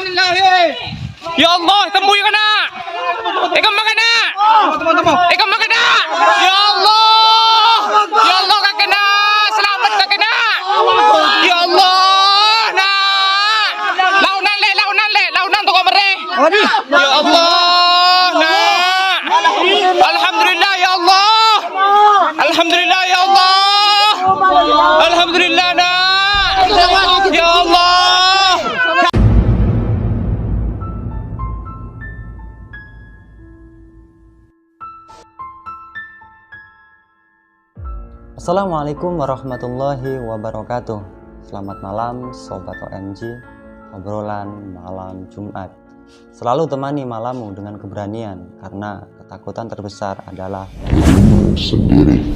Ya Allah, temui kena. Ikam makana. Ikam makana. Ya Allah. Ya Allah kakena. Selamat kakena. Ya Allah. Nah. Launan tu kau mereh. Ya Allah. Nah. Alhamdulillah ya Allah. Alhamdulillah ya Allah. Alhamdulillah nah. Ya Allah. Assalamualaikum warahmatullahi wabarakatuh. Selamat malam Sobat OMG, obrolan malam Jumat. Selalu temani malammu dengan keberanian, karena ketakutan terbesar adalah sendiri.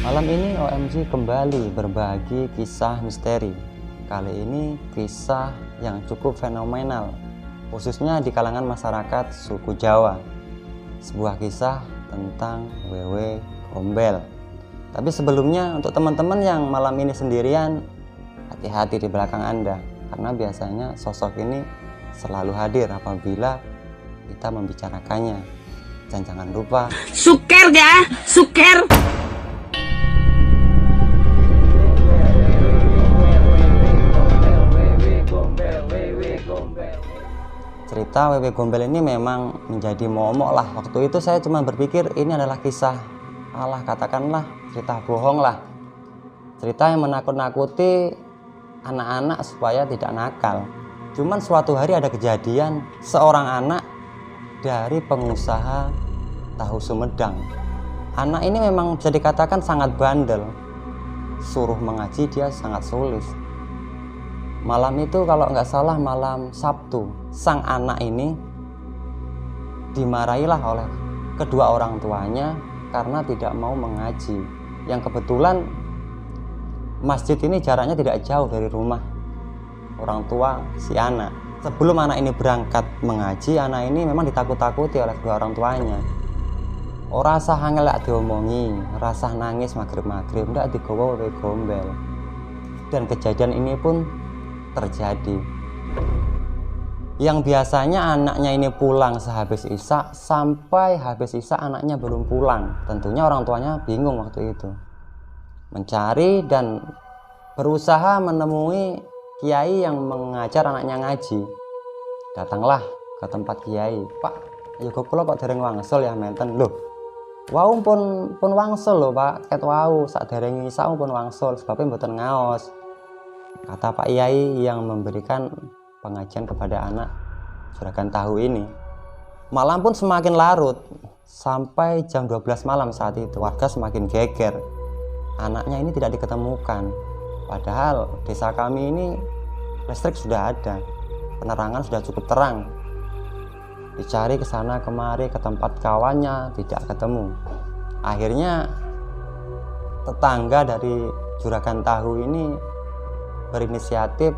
Malam ini OMG kembali berbagi kisah misteri. Kali ini kisah yang cukup fenomenal, khususnya di kalangan masyarakat suku Jawa. Sebuah kisah tentang wewe gombel. Tapi sebelumnya untuk teman-teman yang malam ini sendirian, hati-hati di belakang Anda, karena biasanya sosok ini selalu hadir apabila kita membicarakannya. Dan jangan lupa suker ya, suker. Cerita wewe gombel ini memang menjadi momok lah. Waktu itu saya cuma berpikir ini adalah kisah, katakanlah cerita bohong lah, cerita yang menakut-nakuti anak-anak supaya tidak nakal. Cuman suatu hari ada kejadian, seorang anak dari pengusaha tahu Sumedang. Anak ini memang bisa dikatakan sangat bandel, suruh mengaji dia sangat sulit. Malam itu kalau nggak salah malam Sabtu, sang anak ini dimarahilah oleh kedua orang tuanya karena tidak mau mengaji. Yang kebetulan masjid ini jaraknya tidak jauh dari rumah orang tua si anak. Sebelum anak ini berangkat mengaji, anak ini memang ditakut-takuti oleh kedua orang tuanya. Ora sah ngelak diomongi, rasa nangis magrib-magrib, ndak digawa wewe gombel. Dan kejadian ini pun terjadi. Yang biasanya anaknya ini pulang sehabis isya, sampai habis isya anaknya belum pulang. Tentunya orang tuanya bingung waktu itu, mencari dan berusaha menemui kiai yang mengajar anaknya ngaji. Datanglah ke tempat kiai. Pak, ayo kula kok dereng wangsul ya menten. Loh, wau pun wangsul lho Pak, ket wau sak dereng isya pun wangsul sebabnya mboten ngaos, kata Pak Yai yang memberikan pengajian kepada anak juragan tahu ini. Malam pun semakin larut, sampai jam 12 malam saat itu warga semakin geger. Anaknya ini tidak diketemukan, padahal desa kami ini listrik sudah ada, penerangan sudah cukup terang. Dicari ke sana kemari, ke tempat kawannya tidak ketemu. Akhirnya tetangga dari juragan tahu ini berinisiatif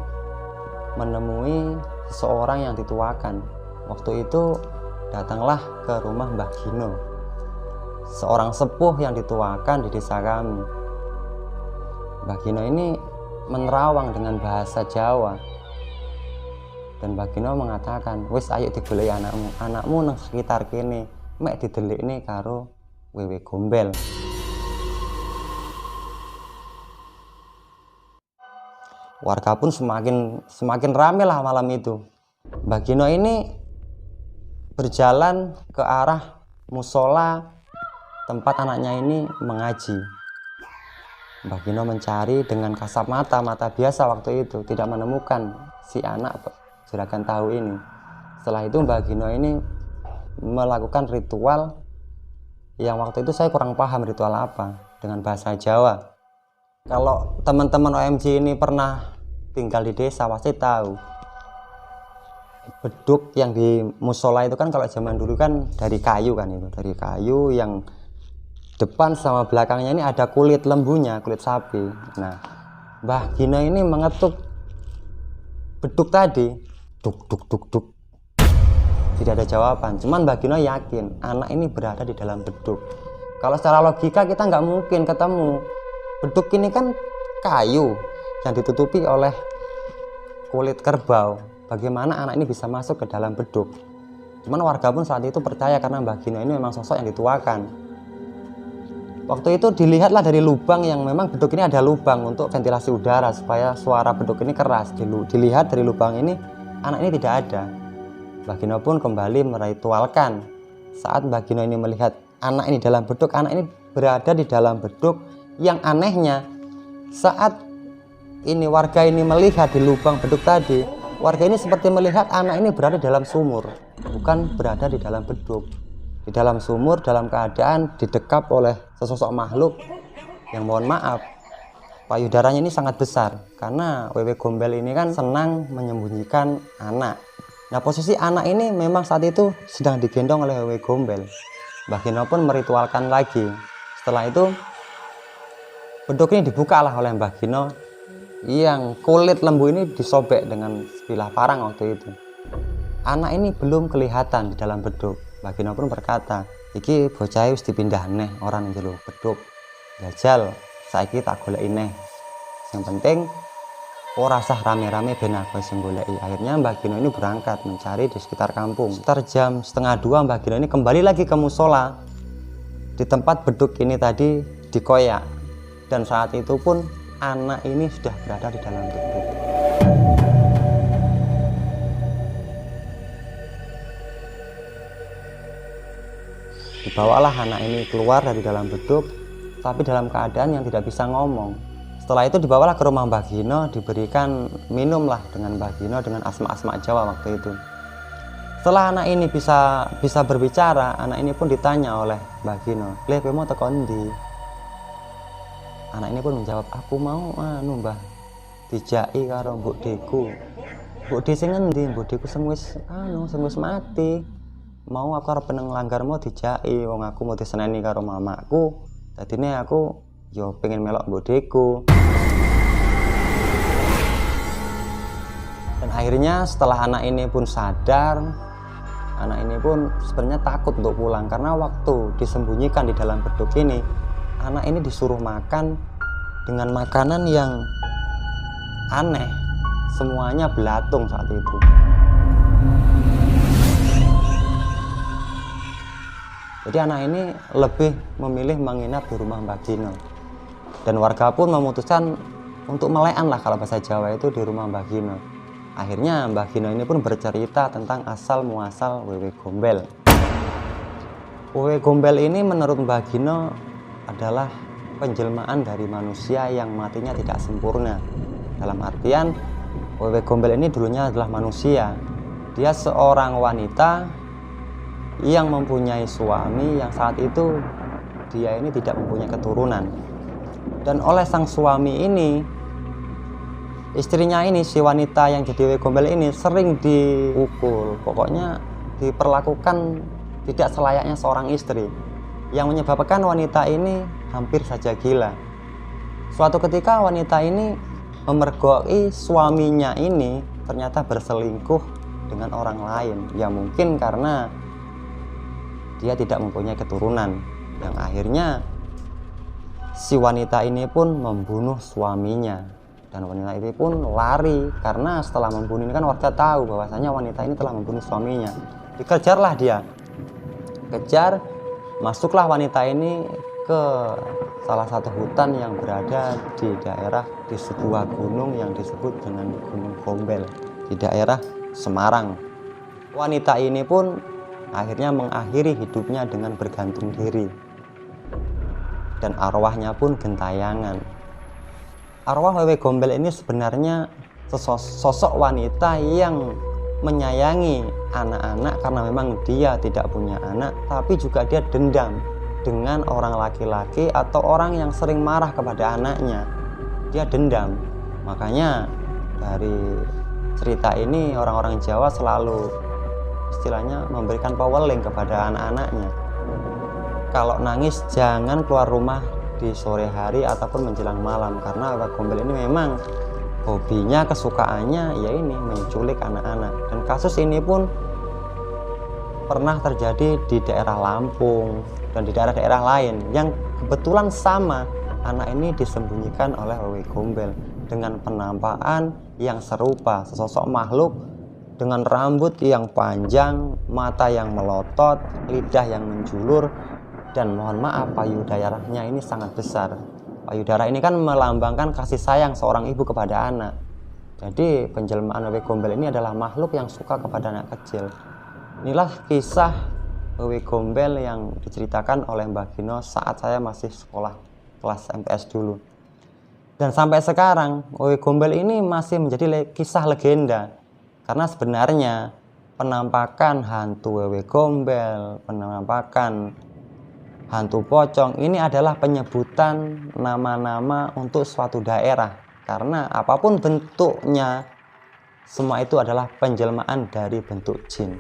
menemui seseorang yang dituakan. Waktu itu datanglah ke rumah Mbah Gino, seorang sepuh yang dituakan di desa kami. Mbah Gino ini menerawang dengan bahasa Jawa, dan Mbah Gino mengatakan, wis ayo digoleki anakmu nang sekitar kene, mek didelikne karo wewe gombel. Warga pun semakin ramai lah malam itu. Mbah Gino ini berjalan ke arah musola tempat anaknya ini mengaji. Mbah Gino mencari dengan kasat mata biasa waktu itu, tidak menemukan si anak juragan tahu ini. Setelah itu Mbah Gino ini melakukan ritual yang waktu itu saya kurang paham ritual apa dengan bahasa Jawa. Kalau teman-teman OMG ini pernah tinggal di desa pasti tahu beduk yang di musola itu kan kalau zaman dulu kan dari kayu kan, itu dari kayu yang depan sama belakangnya ini ada kulit lembunya, kulit sapi. Nah, Mbah Gino ini mengetuk beduk tadi, duk duk duk duk. tidak ada jawaban. Cuman Mbah Gino yakin anak ini berada di dalam beduk. Kalau secara logika kita nggak mungkin ketemu. Beduk ini kan kayu yang ditutupi oleh kulit kerbau. Bagaimana anak ini bisa masuk ke dalam beduk? Cuman warga pun saat itu percaya karena Mbah Gino ini memang sosok yang dituakan. Waktu itu dilihatlah dari lubang yang memang beduk ini ada lubang untuk ventilasi udara supaya suara beduk ini keras. Dilihat dari lubang ini, anak ini tidak ada. Mbah Gino pun kembali meritualkan. Saat Mbah Gino ini melihat anak ini dalam beduk, anak ini berada di dalam beduk. Yang anehnya, saat ini warga ini melihat di lubang beduk tadi, warga ini seperti melihat anak ini berada dalam sumur, bukan berada di dalam beduk. Di dalam sumur dalam keadaan didekap oleh sesosok makhluk yang mohon maaf payudaranya ini sangat besar, karena Wewe Gombel ini kan senang menyembunyikan anak. Nah, posisi anak ini memang saat itu sedang digendong oleh Wewe Gombel. Mbah Gino pun meritualkan lagi. Setelah itu beduk ini dibukalah oleh Mbah Gino, yang kulit lembu ini disobek dengan sebilah parang waktu itu. Anak ini belum kelihatan di dalam beduk. Mbah Gino pun berkata, iki bocah wis dipindah neh orang njero beduk. Jajal saiki tak goleki neh. Yang penting ora sah rame-rame ben aku sing goleki. Akhirnya Mbah Gino ini berangkat mencari di sekitar kampung. Sekitar jam 1:30 Mbah Gino ini kembali lagi ke musola. Di tempat beduk ini tadi dikoyak. Dan saat itu pun anak ini sudah berada di dalam beduk. Dibawalah anak ini keluar dari dalam beduk, tapi dalam keadaan yang tidak bisa ngomong. Setelah itu dibawalah ke rumah Mbah Gino, diberikan minumlah dengan Mbah Gino dengan asma-asma Jawa waktu itu. Setelah anak ini bisa berbicara, anak ini pun ditanya oleh Mbah Gino, "Leh, kowe mau teko ndi?" Anak ini pun menjawab, "Aku mau Mbah, dijaki karo mbok deku." "Mbok de sing endi? Mbok deku sing wis mati. Mau aku arep peneng langgarmu dijaki, wong aku mau diseneni karo mamaku. Dadine aku yo pengen melok bodeku." Dan akhirnya setelah anak ini pun sadar, anak ini pun sebenarnya takut untuk pulang karena waktu disembunyikan di dalam beduk ini, anak ini disuruh makan dengan makanan yang aneh. Semuanya belatung saat itu. Jadi anak ini lebih memilih menginap di rumah Mbah Gino. Dan warga pun memutuskan untuk melean lah kalau bahasa Jawa itu di rumah Mbah Gino. Akhirnya Mbah Gino ini pun bercerita tentang asal muasal Wewe Gombel. Wewe Gombel ini menurut Mbah Gino adalah penjelmaan dari manusia yang matinya tidak sempurna. Dalam artian Wewe Gombel ini dulunya adalah manusia. Dia seorang wanita yang mempunyai suami yang saat itu dia ini tidak mempunyai keturunan. Dan oleh sang suami ini, istrinya ini, si wanita yang jadi Wewe Gombel ini sering dipukul. Pokoknya diperlakukan tidak selayaknya seorang istri, yang menyebabkan wanita ini hampir saja gila. Suatu ketika wanita ini memergoki suaminya ini ternyata berselingkuh dengan orang lain, ya mungkin karena dia tidak mempunyai keturunan, yang akhirnya si wanita ini pun membunuh suaminya. Dan wanita ini pun lari karena setelah membunuh ini kan warga tahu bahwasanya wanita ini telah membunuh suaminya. Dikejarlah dia, kejar, masuklah wanita ini ke salah satu hutan yang berada di daerah di sebuah gunung yang disebut dengan Gunung Gombel di daerah Semarang. Wanita ini pun akhirnya mengakhiri hidupnya dengan bergantung diri, dan arwahnya pun gentayangan. Arwah Wewe Gombel ini sebenarnya sosok wanita yang menyayangi anak-anak karena memang dia tidak punya anak, tapi juga dia dendam dengan orang laki-laki atau orang yang sering marah kepada anaknya. Dia dendam. Makanya dari cerita ini orang-orang Jawa selalu istilahnya memberikan paweling kepada anak-anaknya. Kalau nangis jangan keluar rumah di sore hari ataupun menjelang malam, karena Wewe Gombel ini memang hobinya, kesukaannya ya ini menculik anak-anak. Dan kasus ini pun pernah terjadi di daerah Lampung dan di daerah-daerah lain yang kebetulan sama. Anak ini disembunyikan oleh Wewe Gombel dengan penampakan yang serupa, sesosok makhluk dengan rambut yang panjang, mata yang melotot, lidah yang menjulur, dan mohon maaf payudaranya ini sangat besar. Payudara ini kan melambangkan kasih sayang seorang ibu kepada anak. Jadi penjelmaan Wewe Gombel ini adalah makhluk yang suka kepada anak kecil. Inilah kisah Wewe Gombel yang diceritakan oleh Mbah Gino saat saya masih sekolah kelas MTS dulu. Dan sampai sekarang Wewe Gombel ini masih menjadi kisah legenda. Karena sebenarnya penampakan hantu Wewe Gombel, penampakan hantu pocong ini adalah penyebutan nama-nama untuk suatu daerah. Karena apapun bentuknya, semua itu adalah penjelmaan dari bentuk jin.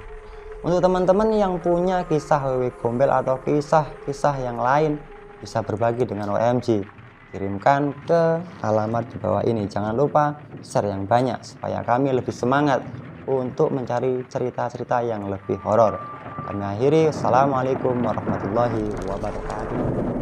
Untuk teman-teman yang punya kisah Wewe Gombel atau kisah-kisah yang lain, bisa berbagi dengan OMG. Kirimkan ke alamat di bawah ini. Jangan lupa share yang banyak supaya kami lebih semangat untuk mencari cerita-cerita yang lebih horor. Kami akhiri. Assalamualaikum warahmatullahi wabarakatuh.